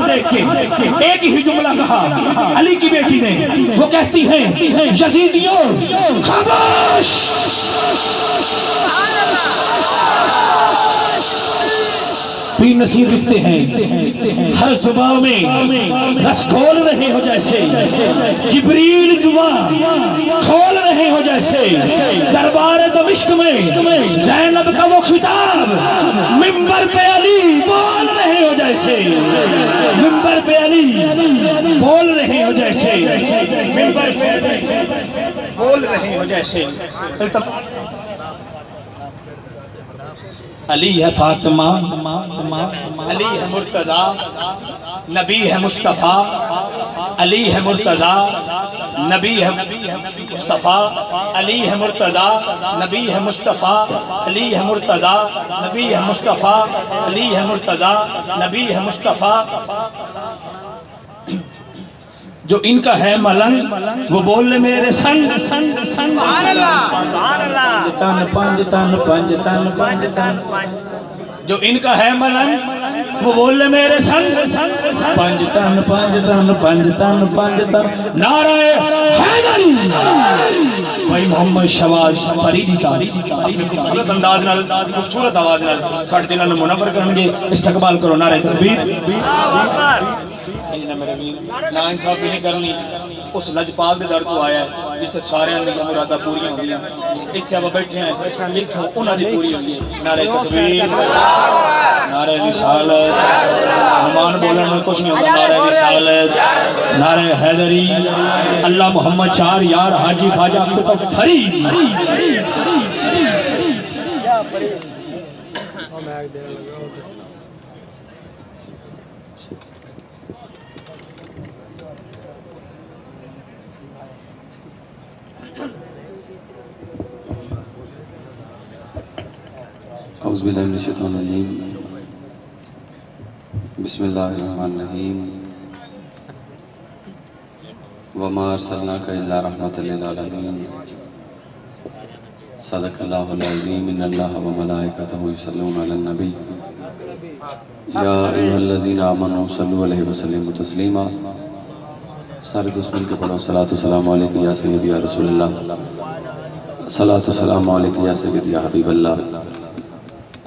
देख के एक ही जुमला कहा अली की बेटी ने, वो कहती है यजीदियों खामोश। पीर नसीर लिखते हैं हर जुबान में रस खोल रहे हो जैसे, जिब्रील जुबान खोल रहे हो जैसे, दरबार दमिश्क में ज़ैनब का वो खिताब मिंबर पे अली बोल रहे हो जैसे, मिंबर पे अली बोल रहे हो जैसे, मिंबर पे बोल रहे हो जैसे। अली है फातिमा, अली है मुर्तजा, नबी है मुस्तफ़ा, अली है मुर्तजा, नबी है मुस्तफ़ा, अली है मुर्तजा, नबी है मुस्तफ़ा, अली है मुर्तजा, नबी है मुस्तफ़ा, अली है मुर्तजा, नबी है मुस्तफ़ा। जो इनका है मलंग वो बोल मेरे संग संग संग, पंज तन पंज तन पंज तन। जो इनका है मलंग वो बोल मेरे संग संग पंज तन पंज तन पंज तन पंज तन। नारे हैदरी भाई मोहम्मद शहबाज फरीदी साहब अपने खूबसूरत अंदाज नाल, खूबसूरत आवाज नाल साडे दिलां नूं मुनव्वर करनगे। इस्तकबाल करो। नारे तकबीर। मेरे वीर ना इंसाफी नहीं करनी, उस लजपाल दे दर तो आया है जिस सारे मुरादा पूरी होंदियां। इत्थे आप बैठे हैं जिथों उन्हां दी पूरी होई है। नारे तकबीर, नारे रिसालत, नुमान बोलने में कुछ नहीं होता। नारे रिसालत, नारे हैदरी, अल्लाह मोहम्मद चार यार हाजी ख्वाजा फरीद। औज़ुबिल्लाहि मिनश्शैतानिर्रजीम, बिस्मिल्लाहिर्रहमानिर्रहीम। वमा अर्सलनाका इल्ला रहमतल लिल आलमीन। सदक़ल्लाहुल अज़ीम। इन्नल्लाहा व मलाइकतहु युसल्लूना अलन नबी या अय्युहल्लज़ीना आमनू सल्लु अलैहि व सल्लिमू तस्लीमा। सारे दोस्त मिल के पढ़ो सलातु सलामु अलैका या सय्यदी या रसूलल्लाह, सलातु सलामु अलैका या सय्यदी या हबीबल्लाह,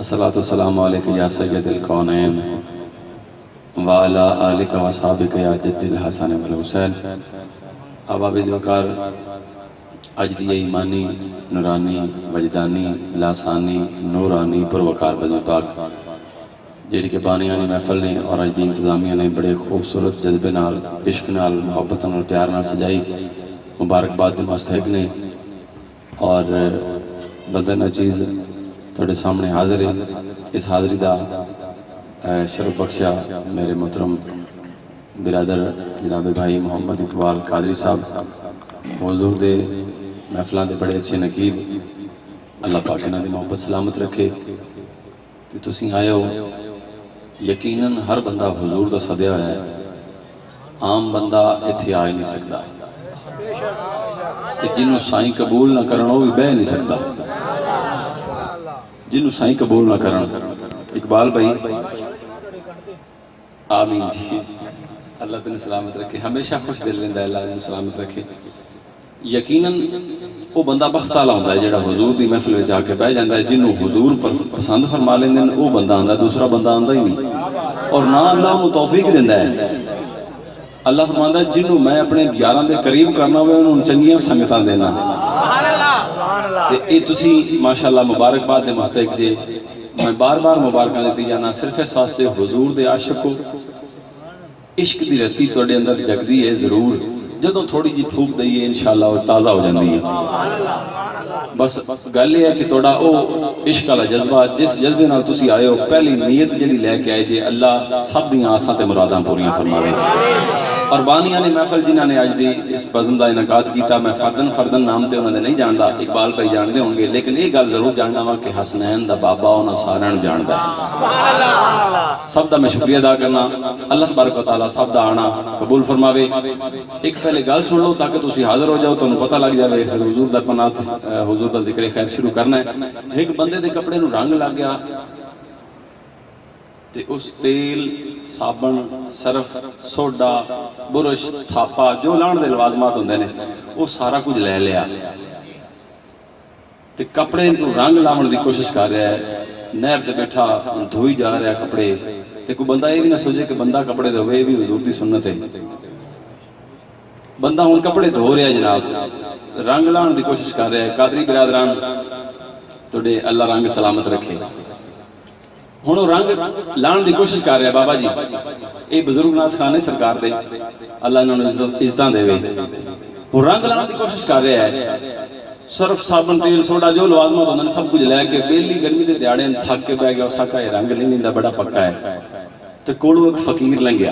अस्सलातु सलामु अलैका या सय्यदुल कौनैन व अला आलिका व अस्हाबिका या जद्दिल हसन वल हुसैन। अबाबिल वकार अज दी ईमानी नूरानी वजदानी लासानी नूरानी पुरवकार बज़म पाक जिहड़ी के बानियां ने महफल ने और अज दी इंतजामिया ने बड़े खूबसूरत जज्बे नाल, इश्क नाल, मुहब्बत नाल, प्यार नाल सजाई। मुबारकबाद दे मुस्तहिक ने और बदन चीज़ थोड़े सामने हाजिर है। इस हाज़री का शरफ बख्शा मेरे मोहतरम बिरादर जनाब भाई मोहम्मद इकबाल कादरी साहब हुज़ूर दे महफलों के बड़े अच्छे नकीब। अल्लाह पाक इन्हां दी मोहब्बत सलामत रखे। तो तुसीं आए हो, यकीनन हर बंदा हुज़ूर दा सदिया होया है, आम बंदा इत्थे आ ही नहीं सकता। जिन्हों साईं कबूल ना करन वो भी बह नहीं सकता, जिन्हों साईं कबूल ना करन। इकबाल भाई आमीन जी, अल्लाह तेन सलामत रखे, हमेशा खुश दिल रहिंदा, अल्लाह तेन सलामत रखे। यकीनन वो बंदा बख्त आला होंदा है जिहड़ा हुजूर दी महफिल विच आके बह जांदा है। जिन्हों हुजूर पसंद फरमा लेंदे वो बंदा आंदा, दूसरा बंदा आंदा ही नहीं। और ना अल्लाह उन्होंने तौफीक दिंदा है। अल्लाह फरमांदा है जिन्हों मैं अपने यारां दे करीब करना होवे उन्होंने चंगियां संगतां देना। ते तुसी माशाअल्लाह मुबारकबाद दे मुस्तहिक जे। मैं बार बार मुबारकां देती जाना सिर्फ इस वास्ते हुजूर दे आशिक को। इश्क दी रत्ती तुहाडे अंदर जगदी है जरूर, जदों थोड़ी जी फूक दईए इंशाअल्लाह वो ताज़ा हो जाती है। बस गल यह है कि थोड़ा वो इश्क वाला जज्बा, जिस जज्बे नाल तुसी आए हो, पहली नीयत जिहड़ी लैके आए जे अल्लाह सब दी आसां ते मुरादां पूरियां फरमावे। और बानिया ने महफल जिन्हों ने अज दी इस बज़म का इनकाद किया, मैं फर्दन फर्दन नाम तो उन्होंने नहीं जानता, इकबाल भाई जानते होंगे, लेकिन ये गल जरूर जानना वा कि हसनैन का बाबा उन्होंने सारिਆਂ ਨੂੰ जानता है। सब का मैं शुक्रिया अदा करना। अल्लाह तबारक व तआला सब का आना कबूल फरमावे। एक पहले गल सुन लो ताकि तुम हाजिर हो जाओ, तुहानू पता लग जाए। फिर हुजूर का पनात हुजूर का जिक्र खैर शुरू करना है। एक बंदे के कपड़े नू रंग लग गया, ते उस तेल साबन सरफ सोडा बुरश थापा जो लाने के लवाजमात होंगे ने वो सारा कुछ ले लिया ते कपड़े तू रंग लाने की कोशिश कर रहा है। नहर ते बैठा धोई जा रहा कपड़े ते कोई बंदा ये भी ना सोचे कि बंदा कपड़े धोवे, ये भी हुजूर की सुन्नत है। बंदा हुण कपड़े धो रहा है जनाब, रंग लाने की कोशिश कर रहा है। कादरी बिरादरान तुहाडे अल्लाह रंग सलामत रखे। हुण वो रंग लाने की कोशिश कर रहा है। बाबा जी ये बुजुर्ग नाथ खान है सरकार दे, अल्लाह इन्होंने इज्जत देवे। वो रंग लाने की कोशिश कर रहा है। सर्फ साबन तेल सोडा जो लवाजमत होंगे सब कुछ लैके बेली गर्मी के दिहाड़े थक के पै गया। उस आखा रंग नहीं लींदा, बड़ा पक्का है। तो कोलों एक फकीर लंघिया।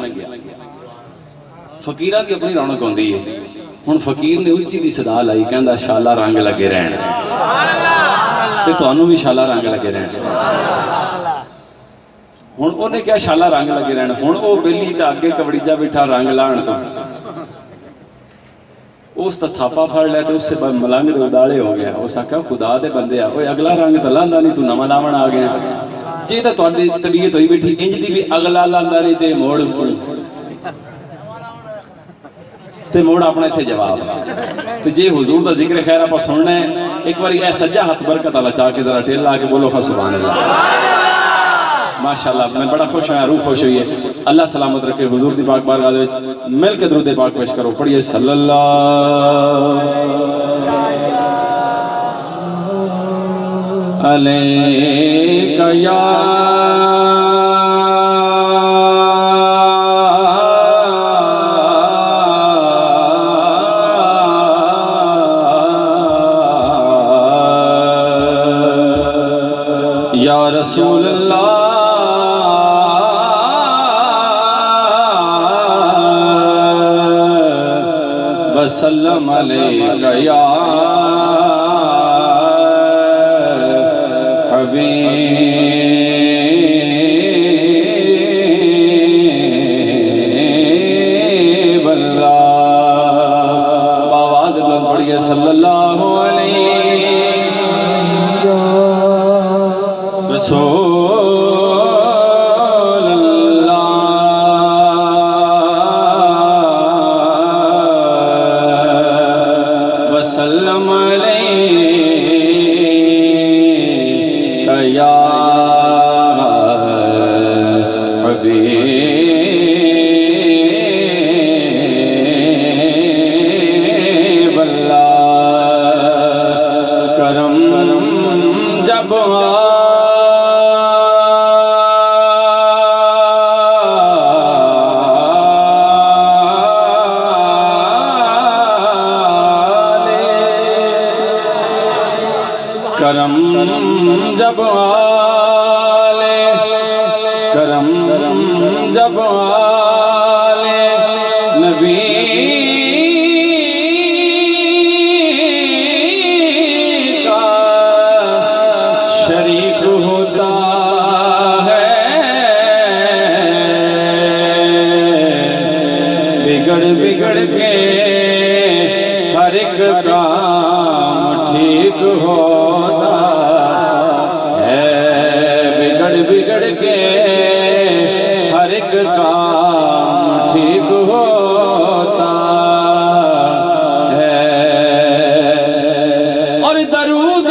फकीरां की अपनी रौनक होंदी है। हुण फकीर ने उच्ची दी सदा लाई, कहंदा शाला रंग लगे रहण ते तुहानूं भी शाला रंग लगे रहण। हुण उहने क्या शाला रंग लगे रहण। हुण वो बेली तां अगे कवड़ीजा बैठा रंग लाण तो उस थापा फड़ लिया तो उससे मलंग दे उदाले हो गया। उस आख्या खुदा दे बंदे अगला रंग तो लांदा नहीं, तू नवां लावन आ गया। जे तो तुहाडी तबीयत होई बैठी इंज दी भी अगला लांदा नहीं ते मोड़ ते मोड़ अपना इत्थे जवाब। तो जे हुजूर का जिक्र खैर आप सुनना है, एक बार यह सज्जा हाथ बरकत वाला चाह के जरा टेल ला के बोलो हाँ सुभान अल्लाह। माशाअल्लाह मैं बड़ा खुश हूँ, रूह खुश हुई है। अल्लाह सलामत रखे। हुजूर दी पाक बारगाह दे विच मिल के दरूद पाक पेश करो। पढ़िए सल्लल्लाहु अलैहि या या रसूल अल्लाह वसल्लम अलैका या हबीब अल्लाह। आवाज बुलंद पढ़िए सल्लल्लाहु अलैहि रसूल अल्लाह वसल्लम अलैका या हबीब अल्लाह। करम जब करम जब आले, करम जब आले नबी का शरीक होता है, बिगड़ बिगड़ के हर एक काम ठीक होता है, बिगड़ बिगड़ के हर एक काम ठीक होता है। और दरूद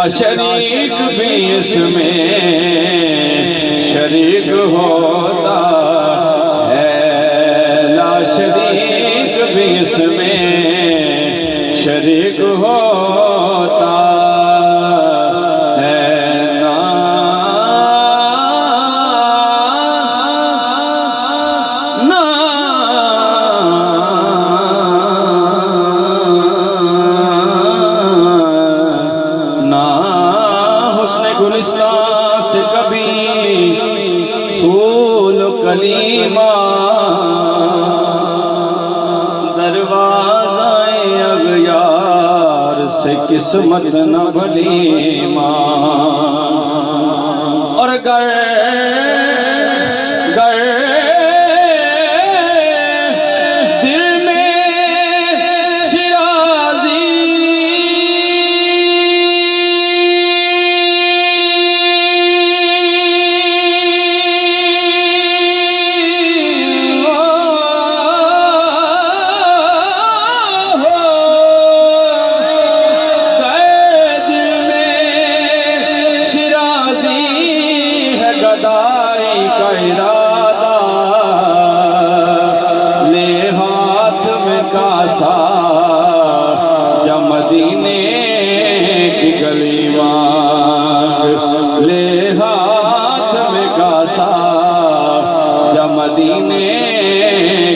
शरीक भी इसमें शरीक होता है, ला शरीक भी इसमें शरीक होता है। कलीमा दरवाज़ाए अग़यार से किस्मत न भलीमा। और गर दिल में शिराज़ी गदाई का इरादा ले हाथ में कासा मदीने की गली मांग। ले हाथ में कासा मदीने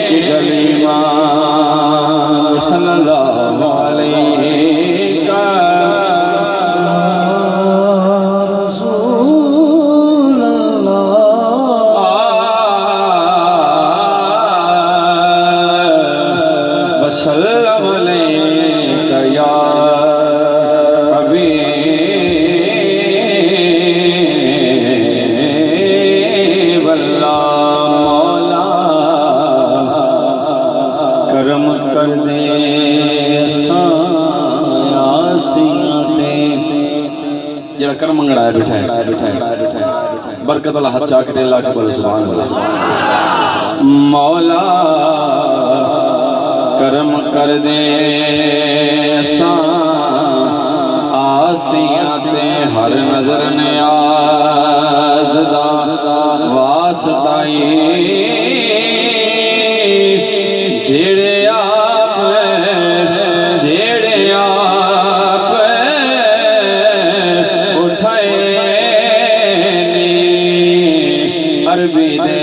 की गली मांग। सल्लल्लाहु अलैहि सल्लम अलैका या हबीबल्लाह। मौला करम कर दे सायासियां दे। जेड़ा करम मंगड़ा है बैठा है बरकत वाला हाथ चाक ते लाख बोलो सुभान अल्लाह। मौला करम कर दे आसियां ते हर नजर नियाज़दा वास्ताई। जेड़े आप उठाए नी अरबी दे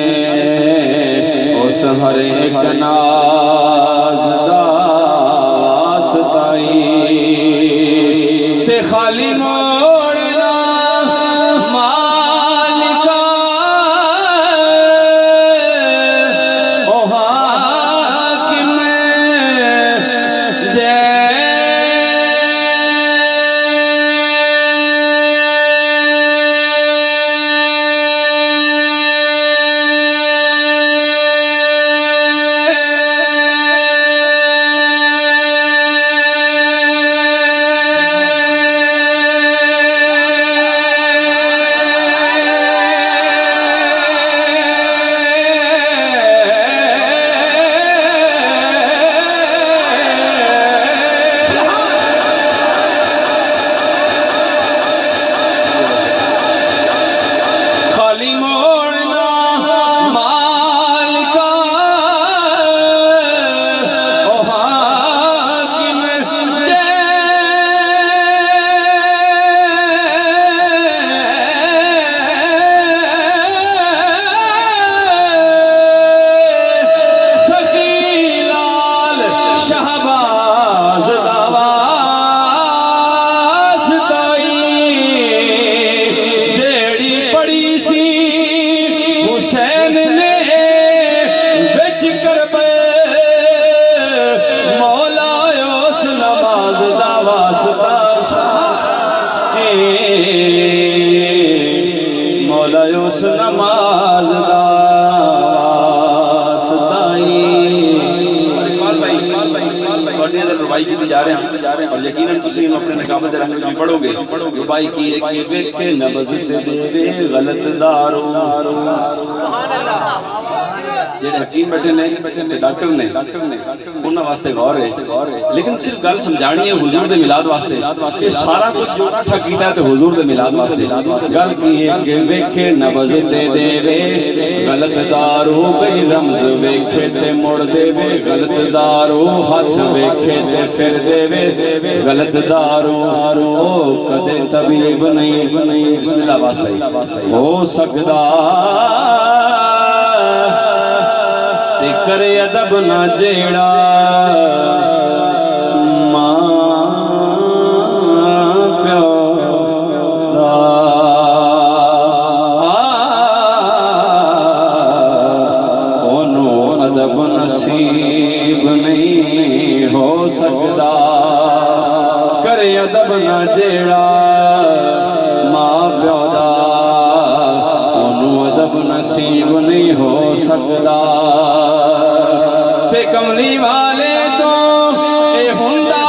उस हर एक ते खाली मोड़ना मालिका ओ हाकिम जय। मौला उस नमाज दा वास्ताई। ਤੁਹਾਡੇ ਅੰਦਰ ਰਵਾਈ ਕੀਤੀ ਜਾ ਰਿਹਾ ਔਰ ਯਕੀਨਨ ਤੁਸੀਂ ਇਹਨੂੰ ਆਪਣੇ ਨਕਾਬਤ ਦੇ ਰੰਗ ਵਿੱਚ ਪੜੋਗੇ। ਰਵਾਈ ਕੀ ਹੈ ਕਿ ਵੇਖੇ ਨਬਜ਼ ਤੇ ਦੇਵੇ ਗਲਤ ਦਾਰੂ। ਸੁਭਾਨ ਅੱਲਾਹ। ਜਿਹੜੇ ਹਕੀਮ बैठे ने ते डॉक्टर ने उन्हां वास्ते गौर है। लेकिन सिर्फ गल समझानी है हुजूर दे मिलाद वास्ते। ये सारा कुछ जो इकट्ठा कीता है ते हुजूर दे मिलाद वास्ते। गल की है कि वेखे नबज़ ते देवे गलत दारू बई रमज वेखे ते मुड़ देवे गलत दारू हाथ वेखे ते फिर देवे गलत दारू। ओ कदे तबीब नहीं बिस्मिल्लाह वास्ते हो सकदा ते करे अदब ना जेड़ा मां प्यो दा। अदब नसीब नहीं हो सकता, करे अदब ना जेड़ा मां प्यो दा, ओनू अदब नसीब नहीं हो सकता। ते कमली वाले तो ए हुंदा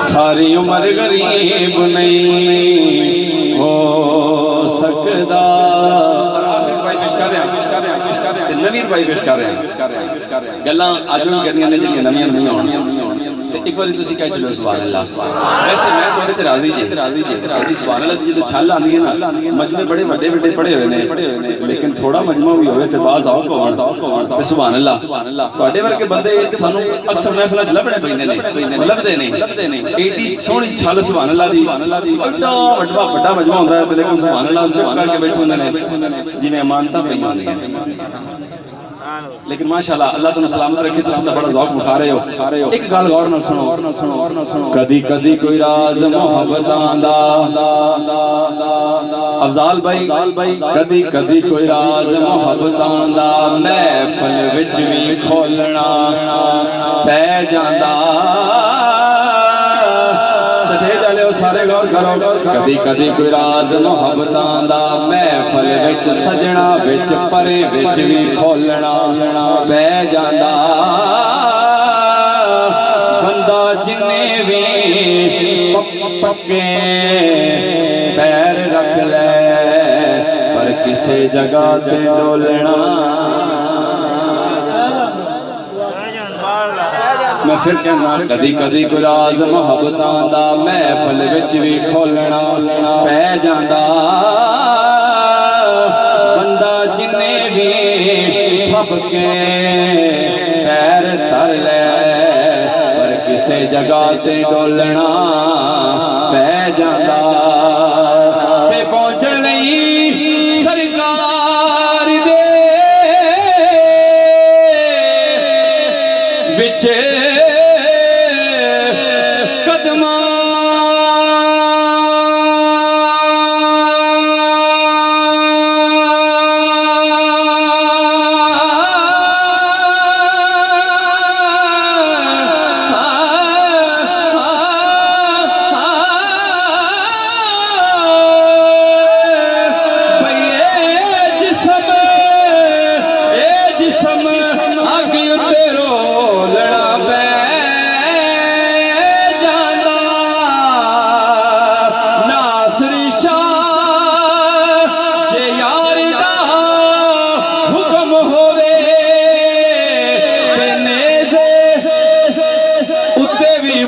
सारी उम्र गरीब नहीं हो सकता। और आखिरी भाई पेश कर रहे हैं नवीर भाई पेश कर रहे हैं गल्लां अज भी करनियां ने जिहड़ियां नवीं नहीं आउणियां। ते एक बारी तुसीं कह चलो सुभान अल्लाह। वैसे मैं थोड़े ते राजी जी जी सुभान अल्लाह दी जो छल आंदी है ना, मजमे बड़े बड़े बड़े पढ़े हुए ने, लेकिन थोड़ा मजमा भी होवे ते बाज आओ को ते सुभान अल्लाह। तुहाडे वर्गे बंदे सानू अक्सर महफिलां च लभणे पैंदे ने, लभदे ने एडी सोहनी छल सुभान अल्लाह दी, एडा बड़ा मजमा हुंदा है, लेकिन सुभान अल्लाह चुप करके बैठे हुंदे ने जिवें अमानतां पईयां होंदियां। लेकिन माशाअल्लाह अल्लाह तुम सलामत रखे, तुम बड़ा ज़ौक मुखा रहे हो। एक गल गौर नाल सुनो, कदी कदी कोई राज मोहब्बतां दा, अफजाल भाई कदी कदी कोई राज मोहब्बतां दा महफिल विच भी खोलना पै जांदा। सठे जाले सारे गौर करो, कदी कदी कोई राज मोहब्बतां दा महफिल विच सजना विच परे विच भी खोलना पै जांदा। बंदा जिन्ने भी पक्के पैर रख ले, पर किसे जगह ते डोलना। मैं फिर कहना, कदी कदी कोई राज मोहब्बतां दा महफिल विच भी खोलना पै जांदा। बंदा जिन्ने भी फबके पैर धर ले, पर किसे जगह ते डोलना पै जांदा। ते पहुंचण लई सरकार दे विच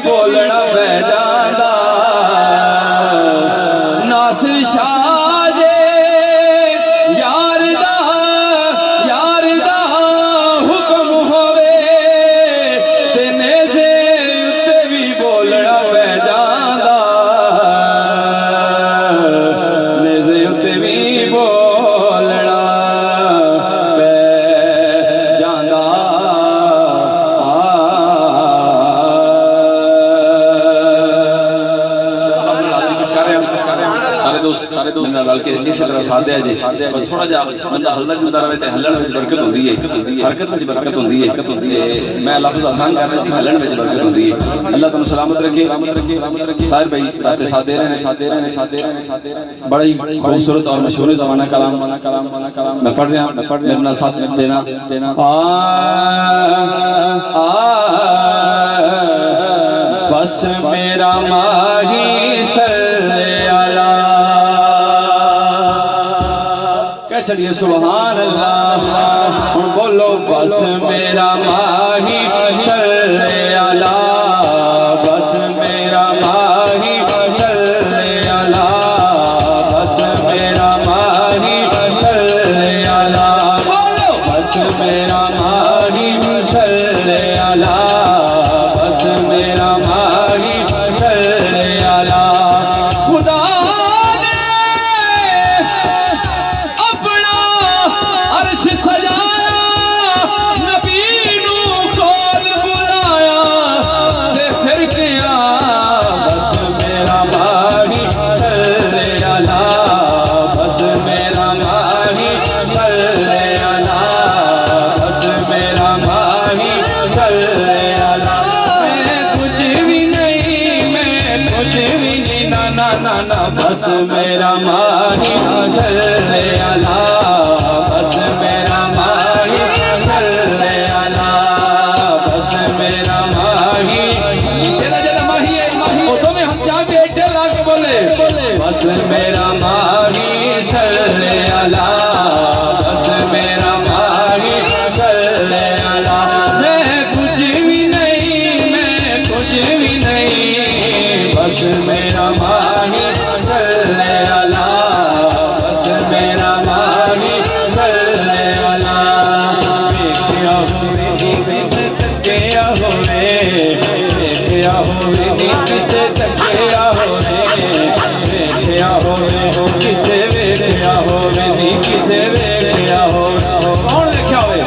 बोलना पै जांदा। नासिर शाह जे यार दा हुक्म होवे, ते नेज़े उत्ते भी बोलना पै जांदा। नेज़े उत्ते भी बोलना पै जांदा। सारे दोस्त मेरे नाल के इस तरह साथ दिया जी बस थोड़ा जा बंदा हल्ला जुलदा रहे ते हल्लण विच बरकत होंदी है हरकत विच बरकत होंदी है मैं लफ्ज आसान कर रहा सी हल्लण विच बरकत होंदी है अल्लाह तुम सलामत रखे ताहिर भाई रास्ते साथ दे रहे हैं बड़ा ही खूबसूरत और मशहूर ज़माना कलाम मैं पढ़ रहा मेरे नाल साथ देना बस मेरा माही सल्ले अला कह चलिए सुभान अल्लाह बोलो बस मेरा माही सल्ले अला बस मेरा माही सल्ले अला बस मेरा माही सल्ले अला बोलो बस मेरा माही सल्ले अला बस मेरा माही सल्ले अला खुदा ने अपना अर्श सजाया नबी नू कोल बुलाया ते फिर किया बस मेरा माही सल्ले अला बस मेरा माही सल्ले अला बस मेरा माही सल्ले अला मैं कुछ भी नहीं ना ना ना ना बस मेरा माही सल्ले अला बस मेरा माही सल्ले अला बस मेरा माही जरा माही है तो में हम जाके एटे ला के बोले बस मेरा माही सल्ले अला बस मेरा माही सल्ले अला मैं कुछ भी नहीं बस मेरा माही सल्ले अला बस मेरा माही सल्ले अला देखिया होवे किसे तकिया होवे देखिया होवे किसे तकिया होवे देखिया होवे किसे वेखिया होवे किसे वेखिया होवे कौन देखिया होवे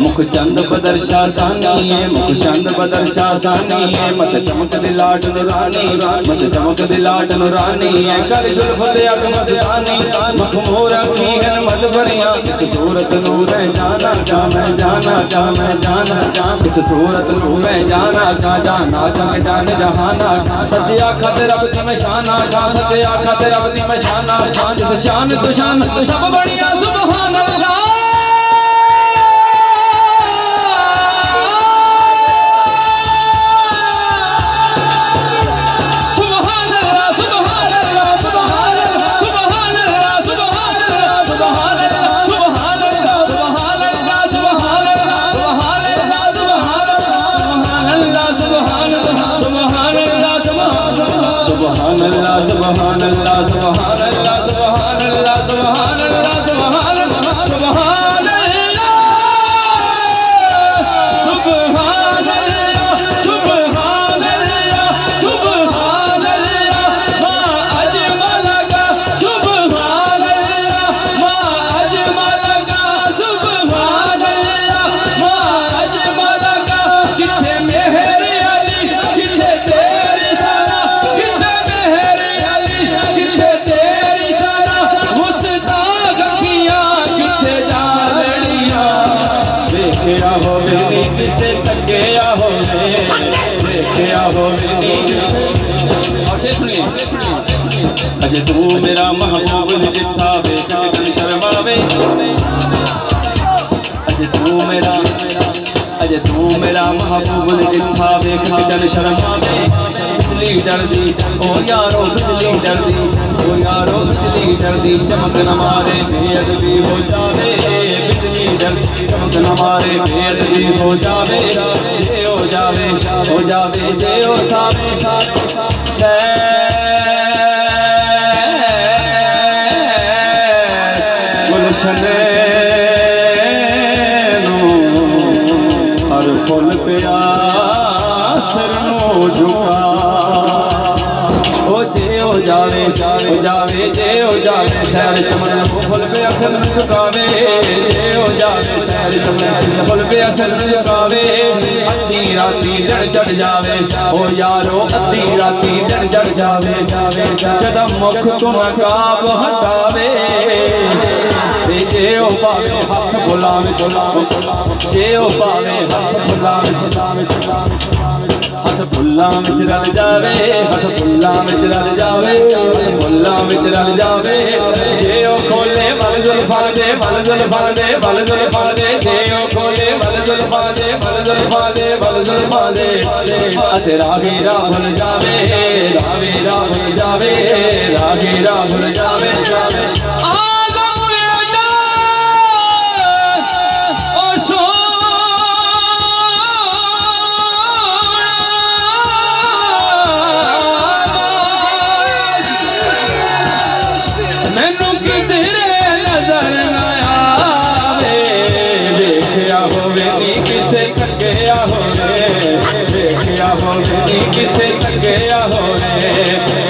मुख चंद बदर शासानी है मुख चंद बदर शासानी है मत चमक दिलाट नुरानी मत चमक दिलाट नुरानी है कर जुल्फ दे अग मस्तानी मखमूर अखीन मत भरिया इस सूरत नू मैं जाना का मैं जाना का मैं जाना का इस सूरत नू मैं जाना का जाना का जान जहाना सच्ची आखा ते रब दी मैं शाना का सच्ची आखा ते रब दी मैं शाना जिस शान तो सब बढ़िया सुभान अल्लाह सुभान अल्लाह सुभान अल्लाह सुभान अल्लाह सुभान अल्लाह सुभान अल्लाह सुभान अल्लाह सुभान अल्लाह सुभान अल्लाह सुभान अल्लाह सुभान अल्लाह मा अजमलका सुभान अल्लाह मा अजमलका सुभान अल्लाह मा अजमलका किथे मेहर अली किथे तेरी सना किथे मेहर अली किथे तेरी सना मुस्ताक अखियां किथे जालड़ियां देखिया होवे नी किसे तकिया होवे देखिया होवे नी और से सुनिए अजे तू मेरा महबूब ने दिखा वे कितनी शर्मावे अजे तू मेरा महबूब ने दिखा वे कितनी शर्मावे बिजली डरदी ओ यारो बिजली डरदी ओ यारो बिजली डरदी चमक न मारे बेअदबी हो जावे बिजली डरदी चमक न मारे बेअदबी हो जावे जे हो जावे जे हो सावे गुलशन हर फुल प्यासर नो झुका ओ जे हो जावे हो जावे जे हो जावे सैर चमन फुल पे असल न चुकावे जे हो जावे सैर चमन फुल पे असल न चुकावे अद्धी राती दिन चढ़ जावे ओ यारो अद्धी राती दिन चढ़ जावे जदा मुख तो नकाब हटावे जे ओ पावे हाथ बुलावे जे ओ पावे हाथ बुलावे हथ फुल्लां विच रल जावे हथ फुल्लां विच रल जावे हथ फुल्लां विच रल जावे जे ओ खोले बल जुल्फां दे बल जुल्फां दे बल जुल्फां दे जे ओ खोले बल जुल्फां दे बल जुल्फां दे बल जुल्फां दे अते रागे राह भुल जावे रागे राह भुल जावे रागे राह भुल जावे किसे थकिया होवे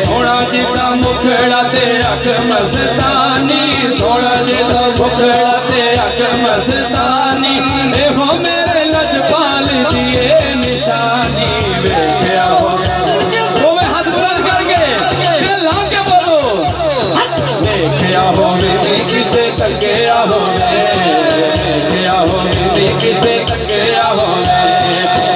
सोना जिदा मुखड़ा ते अख मस्तानी सोना जिदा मुखड़ा ते अख मस्तानी देखो मेरे लजपाल दिए निशानी देखिया होवे हाथ बुलंद करके लाके बोलो देखिया होवे किसे थकिया होवे देखिया होवे किसे थकिया होवे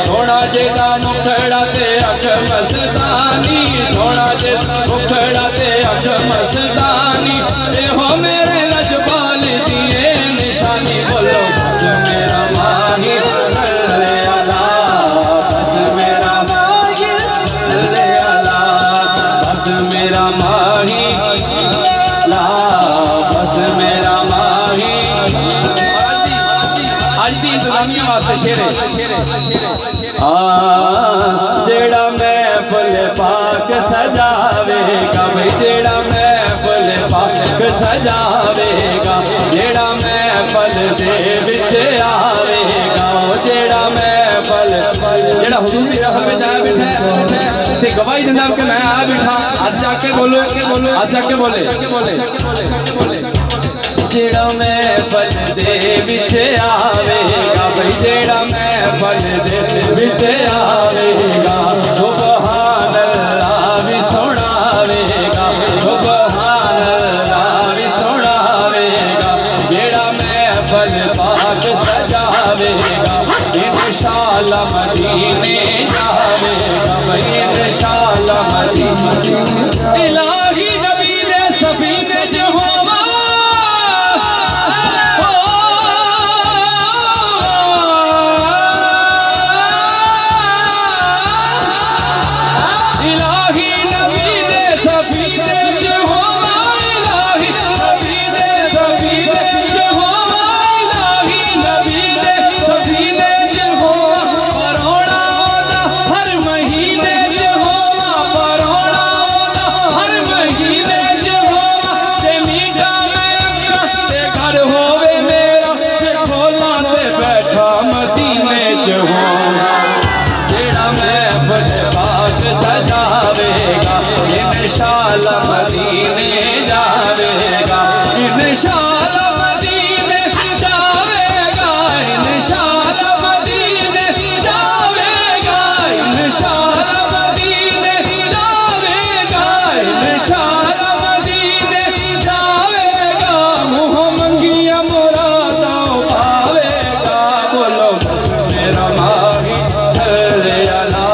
सोना जिदा मुखड़ा ते अख मस्तानी सोना जिदा मुखड़ा ते अख मस्तानी देखो मेरे लजपाल दिए निशानी बोलो बस मेरा माही सल्ले अला बस मेरा माही सल्ले अला बस मेरा माही ला बस मेरा माही आज दी इंतजामिया वास्ते शेर जेड़ा महफिल पाक सजावेगा भाई जेड़ा महफिल पाक सजावेगा जेड़ा महफिल दे विच आवेगा जेड़ा महफिल जेड़ा हुजूर दी रहमत विच आ बैठा ते गवाही दिंदा कि मैं आ बैठा आज जाके बोलो आज जाके बोले जेड़ा महफिल दे विच आवेगा भाई जेड़ा महफिल दे विच आवेगा सुभान अल्लाह भी सुनावेगा सुभान अल्लाह भी सुनावेगा जेड़ा महफिल पाक सजावेगा इंशाअल्लाह मदीने जावेगा भाई इंशाअल्लाह मदीने इलाही नबी दे सफीने च होवा इंशाअल्लाह मदीने जावेगा इंशाअल्लाह मदीने जावेगा इंशाअल्लाह मदीने जावेगा इंशाअल्लाह मदीने जावेगा इंशाअल्लाह मदीने जावेगा मुँह मंगिया मुरादा पावेगा बोलो बस मेरा माही सल्ले अला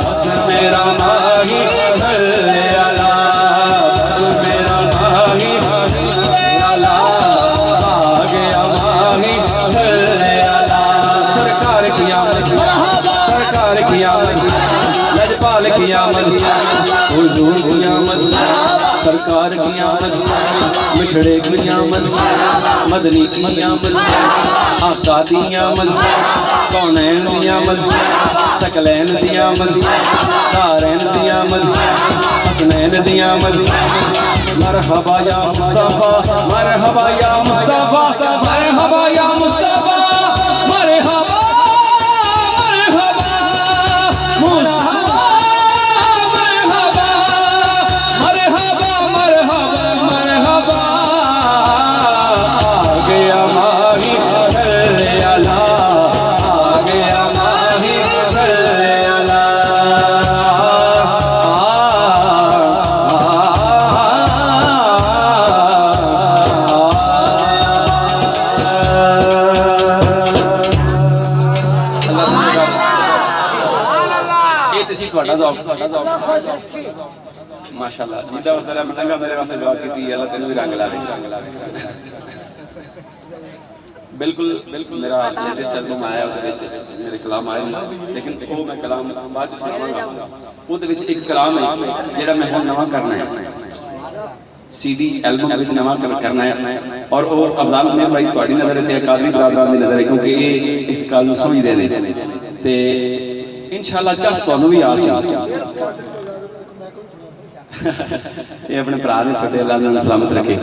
बस मेरा माही सल्ले अला बस मेरा माही अला आ गया माही सल्ले अला सरकार की आमद सरकार की आमद लजपाल की आमद हुजूर की आमद सरकार की आमद मिठड़े की आमद मदनी की आमद आका दी आमद कौनैन दी आमद सकलैन दी आमद दारैन दी आमद हसनैन दी आमद मरहबा या मुस्तफा मरहबा या मुस्तफा मरहबा या मुस्तफा मरहबा मरहबा मुस्तफा मरहबा माशाअल्लाह जिदा उस तरह मंगा मेरे वास्ते दुआ की अल्लाह तेन भी रंग लावे बिल्कुल बिल्कुल मेरा लेटेस्ट एल्बम आया मेरे कलाम आए लेकिन वो मैं कलाम बाद सुनावांगा ਉਹਦੇ ਵਿੱਚ एक कलाम है ਜਿਹੜਾ मैं ਹੁਣ नवा करना है सीडी एल्बम ਵਿੱਚ नवा करना है और वो अफजाल मेरे भाई ਤੁਹਾਡੀ नजर है ਤੇ ਕਾਦਰੀ ਬਰਾਦਰਾਂ ਦੀ नजर है क्योंकि ये इस ਗੱਲ ਨੂੰ ਸਮਝਦੇ ਨੇ ਤੇ इंशाअल्लाह चस ਤੁਹਾਨੂੰ भी आ सी ये अपने भरा ने छोटे अल्लाह ने सलामत रखे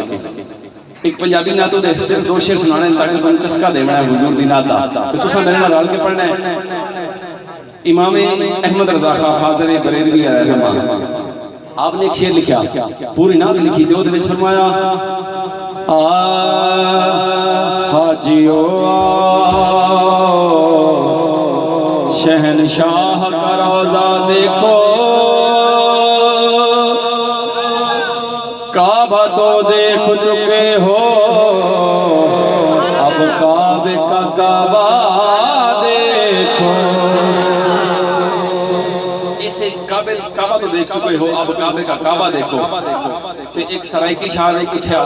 एक पंजाबी नात तो सिर्फ दो शेर सुनाने ताकि तुम चस्का देना है हुजूर दी नात दा तो तुसा मेरे नाल रल के पढ़ना है इमाम अहमद रजा खां फाज़िल बरेलवी रहमान आपने एक शेर लिखा पूरी नात लिखी ते ओदे विच फरमाया आ हाजियो शहनशाह का रोज़ा देखो काबा तो देख चुके हो अब काबे का काबा देखो इसे काबा तो देख चुके हो अब काबे का काबा देखो तो एक सराइकी शायर ने लिखा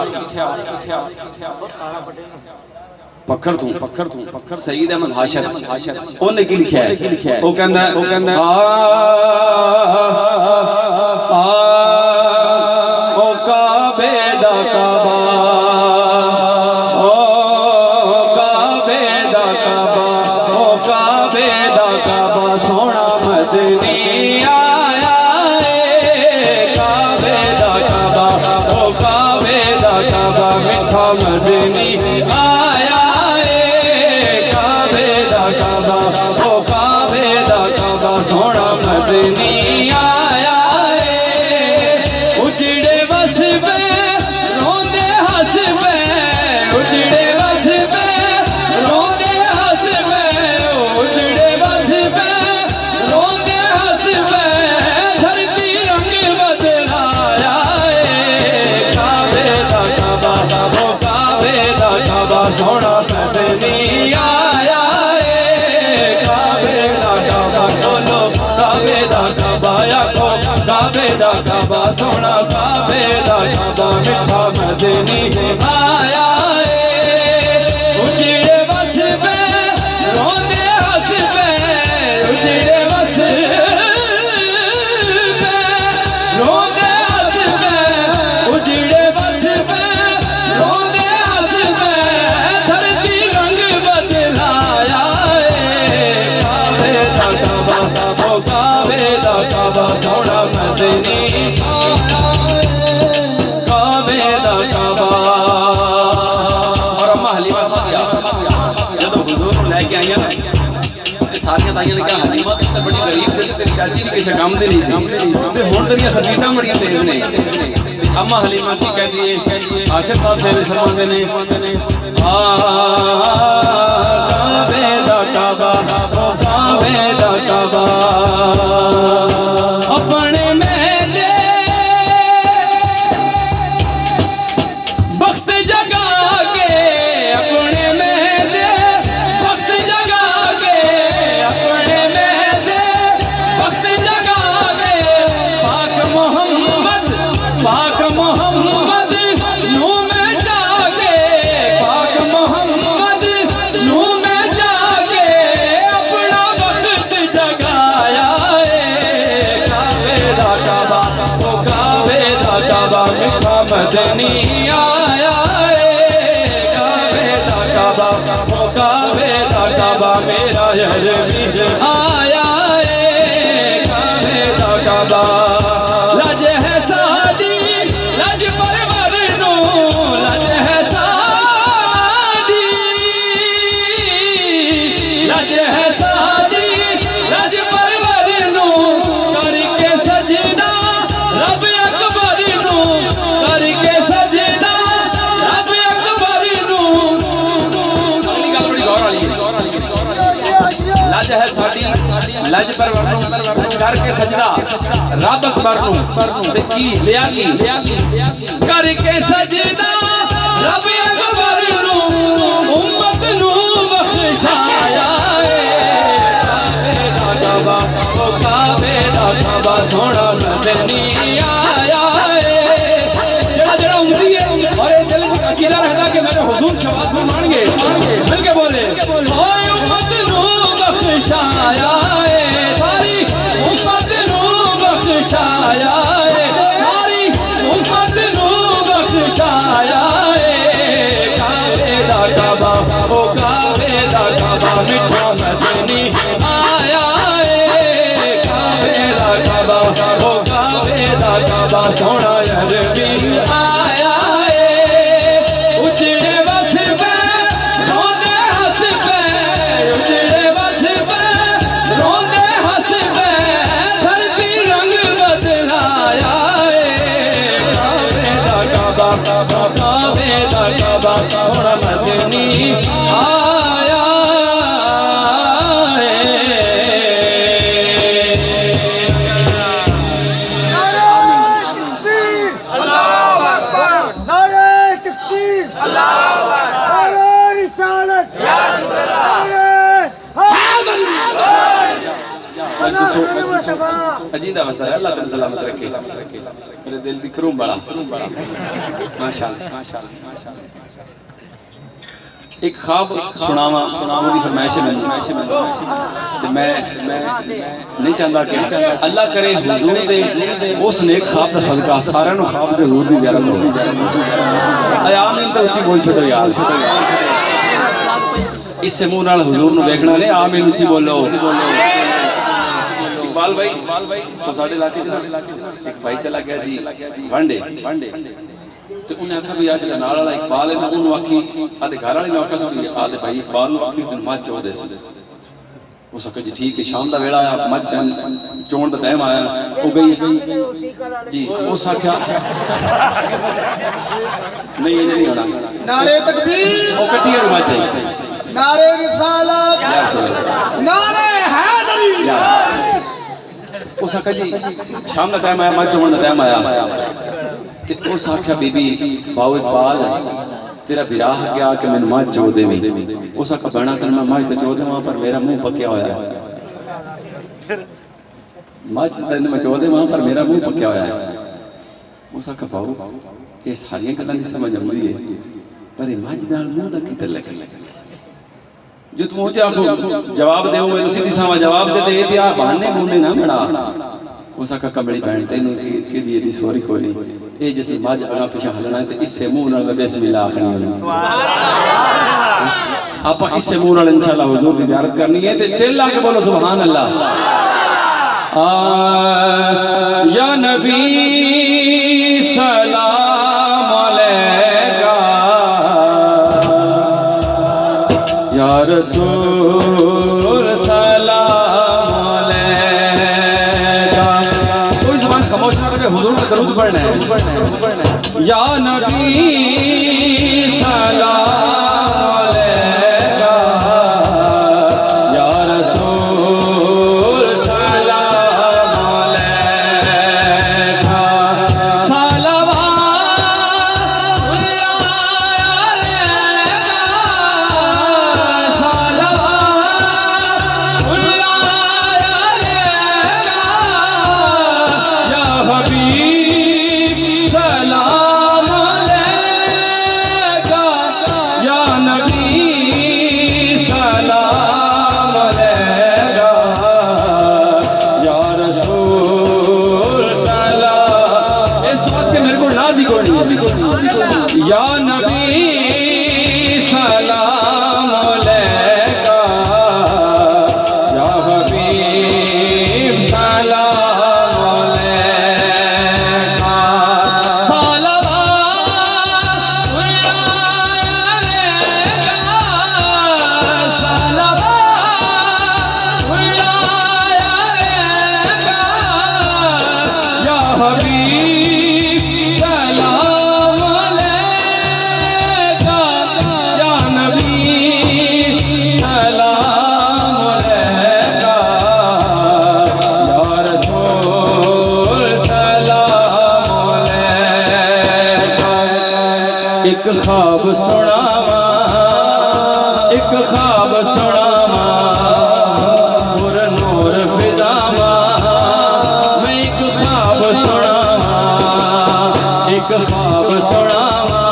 पत्थर तू सईद अहमद हाशर उन्हें की लिखा है वो कहंदा ओ काबे दा काबा ओ काबे दा काबा ओ काबे दा काबा सोना मदनी आया काबे दा काबा ओ काबे दा काबा मिठा मदनी आया सोना मदनी आया उजड़े बस पे रोंदे हंस पे उजड़े बस पे रोंदे हंस पे उजड़े बस पे रोंदे हंस पे धरती रंग बदलाया काबे दा काबा ओ काबे दा काबा सोना मदनी आया काबे दा काबा आखो काबे दा काबा सोना काबे दा काबा मिठा मदनी आया उजड़े बस पे रोंदे हंस पे उजड़े बस पे रोंदे हंस पे उजड़े बस पे रोंदे हंस पे धरती रंग बदलाया काबे दा काबा काबे दा काबा सोना मदनी काबे दा काबा और अम्मा हलीमा सादिया जब हुजूर को लेके आई ना सारियां ताइयां ने कहा हलीमा तू तो बड़ी गरीब से तेरी चाची भी किसी काम दे नहीं सी ते हुण तेरियां सकीतां बड़ियां तेज ने अम्मा हलीमा की कहदी है आशिक साहब से फरमांदे ने काबे दा काबा काबे दा काबा अपने मेले वक्त जगा के अपने मेले वक्त जगा के अपने मेले वक्त जगा के पाक मोहम्मद नू में जाके पाक मोहम्मद नू में जाके अपना वक्त जगाया काबा मिठा मदनी आया काबे दा काबा ओ काबे दा काबा मेरा यरमी आया काबे दा काबा लज है सादी लज परवर नो लज है सादी लज है सादी लज परवर नो करके सजदा रब अकबर नू करके सजदा रब अकबर नू अगली गल बड़ी गौर वाली लज है साडी लज परवर नू करके सजदा रब अकबर नू ते की लिया की करके सजदा रब अकबर नू उम्मत नू बख्शाया काबे दा काबा ओ काबे दा काबा रहता कि मेरे हुजूर शबात फरमाएंगे मिलके बोले ओए उम्मत नू बख्शाया है सारी उम्मत नू बख्शाया है सारी उम्मत नू बख्शाया है काबे दा काबा ओ काबे दा काबा मिठा मदनी आया है काबे दा काबा ओ काबे दा काबा सोना अरबी आया है उजड़े बस पे रोने हंस पे उजड़े बस पे रोने हंस पे धरती रंग बदलाया है काबे दा काबा काबे दा काबा सोना मदनी आया अजीदा मसला है अल्लाह तेरे सलामत रखे मेरे दिल दी करूं बड़ा माशाअल्लाह एक ख्वाब सुनावा ओदी फरमाइश है ते मैं नहीं चाहता कि अल्लाह करे हुजूर दे उस नेक ख्वाब दा सदका सारियां नु ख्वाब जरूर दी ज़ियारत हो आया आमीन तो उच्ची बोल छड़ो यार इससे मुंह नाल हुजूर नु देखना ने आमीन उच्ची बोलो इकबाल भाई तो साडे इलाके च एक भाई चला गया जी वांडे तो उन्हें आखा भी आज नाल वाला इकबाल है ना उन्होंने आखी आदे घर वाले ने आखा सुनी आदे भाई इकबाल ने आखी दिन मझ चो दे उस आखा जी ठीक है शाम दा वेला आया मझ चोण दा टाइम आया वो गई जी उस आखा नहीं ये नहीं होना नारे तकबीर वो कट्टी वाली मझ आई नारे रिसालत नारे हैदरी उस आखा जी शाम दा टाइम आया मझ चोण दा टाइम आया ते उस आख्या बीबी बाऊ इकबाल तेरा विराह गया कि मैं मझ चो देवी उस आखा बना कर मैं मझ तो चो देवां पर मेरा मुंह पक्या होया है मझ तेन मैं चो देवां पर मेरा मुंह पक्या होया है उस आखा बाऊ ये सारियां गल्लां दी समझ आउंदी है पर मझ नाल मुंह दा की तल्लक जो तुम मुझे आखो जवाब देओ मैं सीधी सावा जवाब च दे दिया बहाने बूने ना बना उस आखा कमली बहन तेनू केड़ी एडी सॉरी कोई नहीं ये जैसे मझ अगा पिछा हलना है तो इससे मुंह नाल बिस्मिल्लाह आखनी है आप इससे मुंह नाल इंशाअल्लाह हुजूर की ज़ियारत करनी है ते दिल आके बोलो सुभान अल्लाह या नबी सलाम अलैका या रसूल सलाम अलैका कोई जुबान खामोश ना रहे हुजूर का दरूद पढ़ना है या नबी सलाम अलैका या रसूल सलाम अलैका या नबी सलाम अलैका या हबीब सलाम अलैका एक ख्वाब सुनावा एक ख्वाब सुनावा नूर नूर फिजावा मैं एक ख्वाब सुनावा एक ख्वाब सुनावा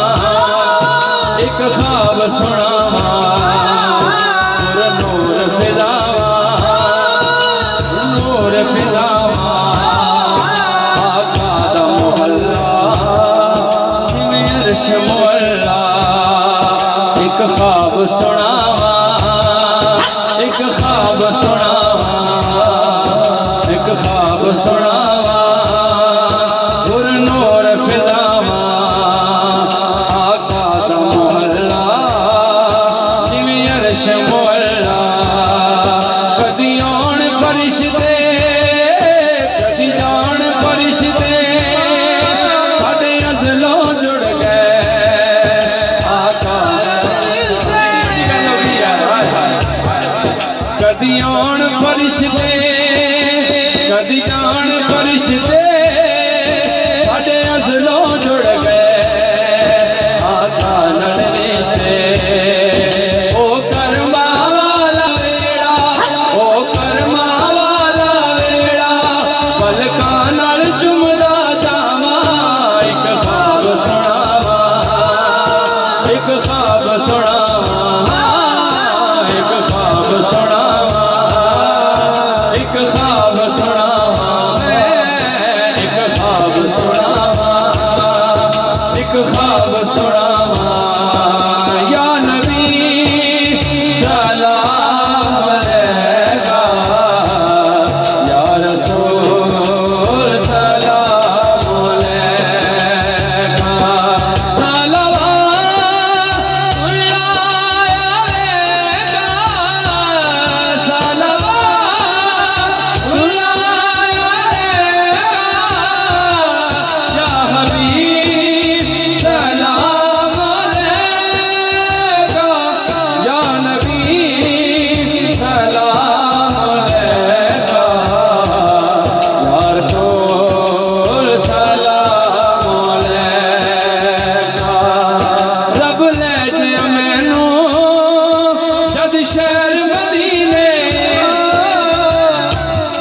एक ख्वाब सुनावा नूर फिजावा नूर फिजावा आका दा मोहल्ला जिवें अर्श मुअल्ला एक ख्वाब सुनावा एक ख्वाब सुनावा एक ख्वाब सुनावा नूर फिजावा आका दा मोहल्ला जिवें अर्श मुअल्ला कदी आउण फरिश्ते कदी जाण फरिश्ते साडे अज़लों जुड़ गए आका कदी आउण फरिश्ते कदी जाण फरिश्ते साडे अज़लों जुड़ गए आका नाल रिश्ते ओ करमा वाला वेड़ा ओ करमा वाला वेड़ा पलकां नाल चुमदा जावा एक ख्वाब सुनावा एक ख्वाब सुनावा एक ख्वाब सुनावा एक ख्वाब सुनावा एक ख्वाब सुनावा एक ख्वाब सुनावा या नबी सलाम अलैका या रसूल सलाम अलैका सलवातुल्लाह अलैका सलवातुल्लाह अलैका या हबीब सलाम अलैका या नबी सलाम अलैका या रसूल सलाम अलैका रब ले जे मैनू जद शहर मदीने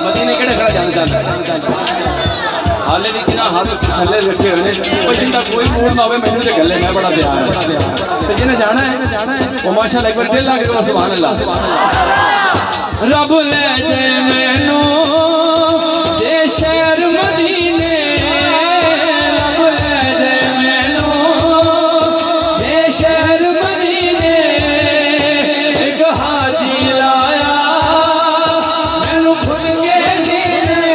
मदीने केड़े खड़ा जाना चाहता हाले भी किना हाथ थले रखे हुए पर जिंदा कोई मूड ना होवे मैनू ते गले मैं बड़ा तैयार है ते जिन्हें जाना है वो माशाअल्लाह एक बार दिल लाके कहो सुभान अल्लाह रब ले जे मैनू जे शहर मदीने रब ले जे मैनू जे शहर मदीने एक हाजी लाया मैनू खुद के सीने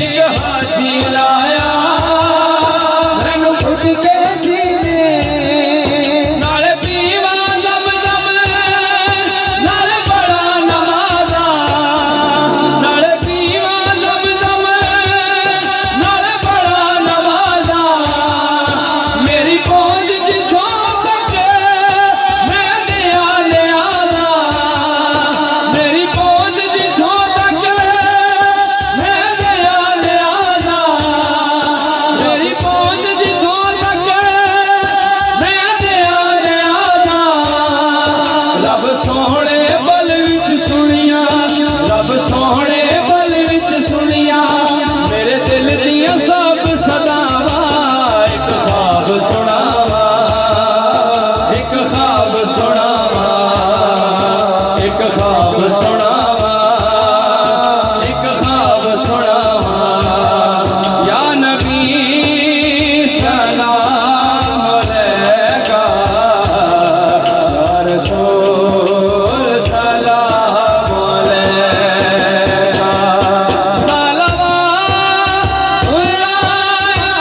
एक हाजी लाया मैनू खुद के सीने नाले पीवा ज़म-ज़म नाले बड़ा नमाज़ा नाले पीवा ज़म-ज़म नाले बड़ा नमाज़ा मेरी पहुंच जिथों तक मैं दिया लियादा मेरी पहुंच जिथों तक मैं दिया लियादा मेरी पहुंच जिथों तक मैं दिया लियादा रब सोहणे बल विच सुनिया रब सोहणे बल विच सुनिया मेरे दिल दियां सब सदावा एक ख्वाब सुनावा एक ख्वाब सुनावा एक ख्वाब सुनावा एक ख्वाब सुनावा या नबी सलाम अलैका या रसूल सलाम अलैका सलवातुल्लाह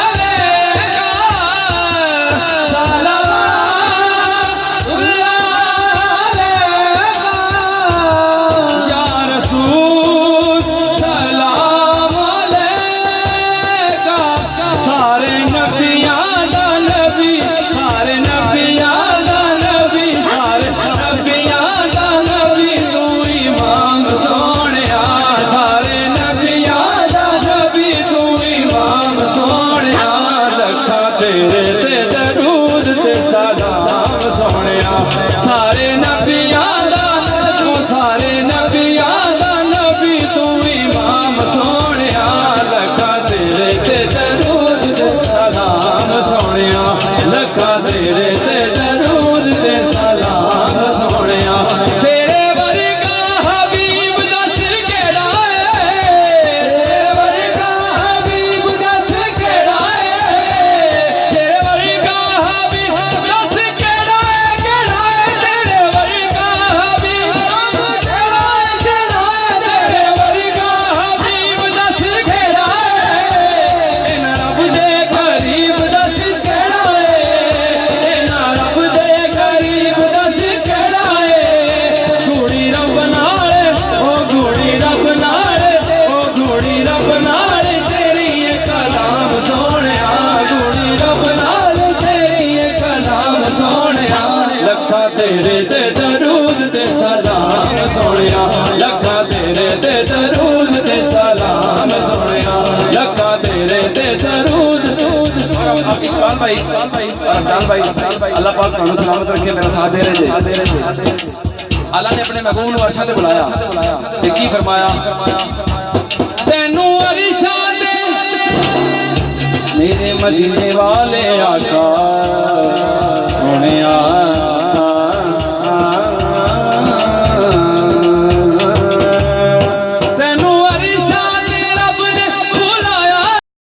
अलैका सलवातुल्लाह अलैका या रसूल सलाम अलैका सारे नबियां दा नबी सारे नबियां दा नबी सारे नबियां दा नबी तू इमाम सोहणिया सारे नबियां दा नबी तू इमाम सोहणिया लखा तेरे ते दरूद ते सलाम सोहणिया सारे नबियां दा तू सारे नबियां दा नबी तू इमाम सोहणिया लखा तेरे ते दरूद ते सलाम सोनिया लखा तेरे ते दरूद ते सलाम सोनिया तेरे वर्गा हबीब दस केड़ा है तेरे वर्गा हबीब दस केड़ा है तेरे वर्गा हबीब दस केड़ा है तेरे वर्गा हबीब केड़ा है तेरे वर्गा हबीब दस केड़ा है इना रब दे करीब दस केड़ा है इना रब दे करीब दस केड़ा है घूड़ी रब नाल ओ घूड़ी रब नाल ओ घूड़ी रब नाल तेरी ये कलाम सोहणिया घूड़ी रब नाल तेरी ये कलाम सोहणिया लखा तेरे ते दरूद ते सलाम सोहणिया लखा तेरे ते दरूद ते सलाम सोहणिया लखा तेरे ते दरूद इकबाल भाई अफजाल भाई अल्लाह पाक ਤੁਹਾਨੂੰ सलामत रखे मेरा साथ दे रहे अल्लाह ने अपने महबूब ਨੂੰ अरशां ते बुलाया ते की फरमाया तैनू अरशां दे मेरे मदीने वाले आका